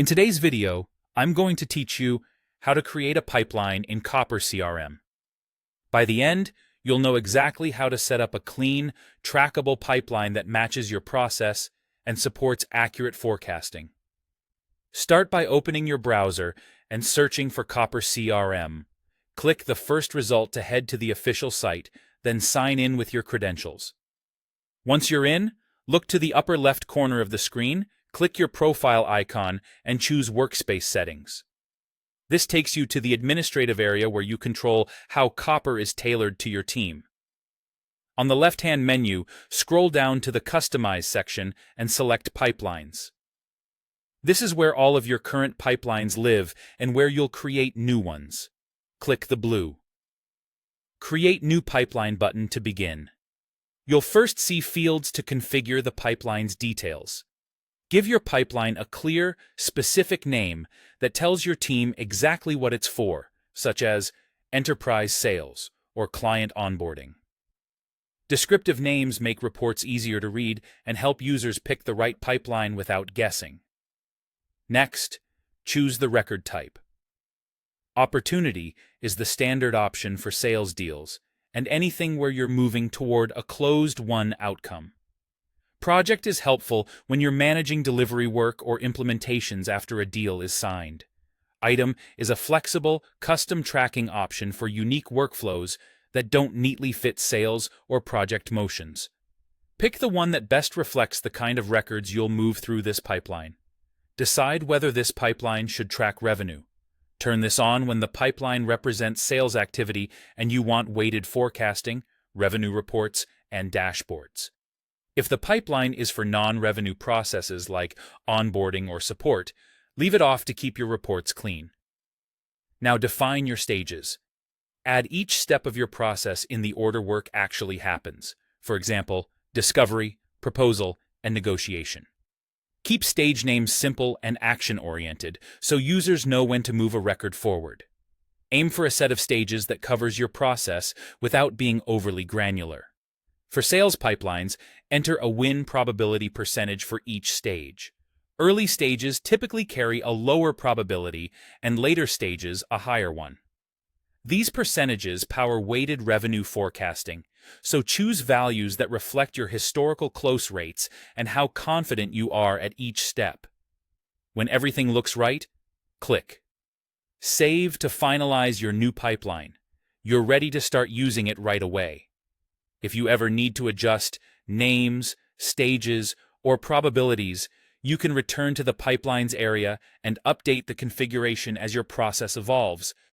In today's video, I'm going to teach you how to create a pipeline in Copper CRM. By the end, you'll know exactly how to set up a clean, trackable pipeline that matches your process and supports accurate forecasting. Start by opening your browser and searching for Copper CRM. Click the first result to head to the official site, then sign in with your credentials. Once you're in, look to the upper left corner of the screen, click your profile icon, and choose Workspace Settings. This takes you to the administrative area where you control how Copper is tailored to your team. On the left-hand menu, scroll down to the Customize section and select Pipelines. This is where all of your current pipelines live and where you'll create new ones. Click the blue Create New Pipeline button to begin. You'll first see fields to configure the pipeline's details. Give your pipeline a clear, specific name that tells your team exactly what it's for, such as enterprise sales or client onboarding. Descriptive names make reports easier to read and help users pick the right pipeline without guessing. Next, choose the record type. Opportunity is the standard option for sales deals and anything where you're moving toward a closed-won outcome. Project is helpful when you're managing delivery work or implementations after a deal is signed. Item is a flexible, custom tracking option for unique workflows that don't neatly fit sales or project motions. Pick the one that best reflects the kind of records you'll move through this pipeline. Decide whether this pipeline should track revenue. Turn this on when the pipeline represents sales activity and you want weighted forecasting, revenue reports, and dashboards. If the pipeline is for non-revenue processes like onboarding or support, leave it off to keep your reports clean. Now define your stages. Add each step of your process in the order work actually happens. For example, discovery, proposal, and negotiation. Keep stage names simple and action-oriented so users know when to move a record forward. Aim for a set of stages that covers your process without being overly granular. For sales pipelines, enter a win probability percentage for each stage. Early stages typically carry a lower probability and later stages a higher one. These percentages power weighted revenue forecasting, so choose values that reflect your historical close rates and how confident you are at each step. When everything looks right, click Save to finalize your new pipeline. You're ready to start using it right away. If you ever need to adjust names, stages, or probabilities, you can return to the pipelines area and update the configuration as your process evolves,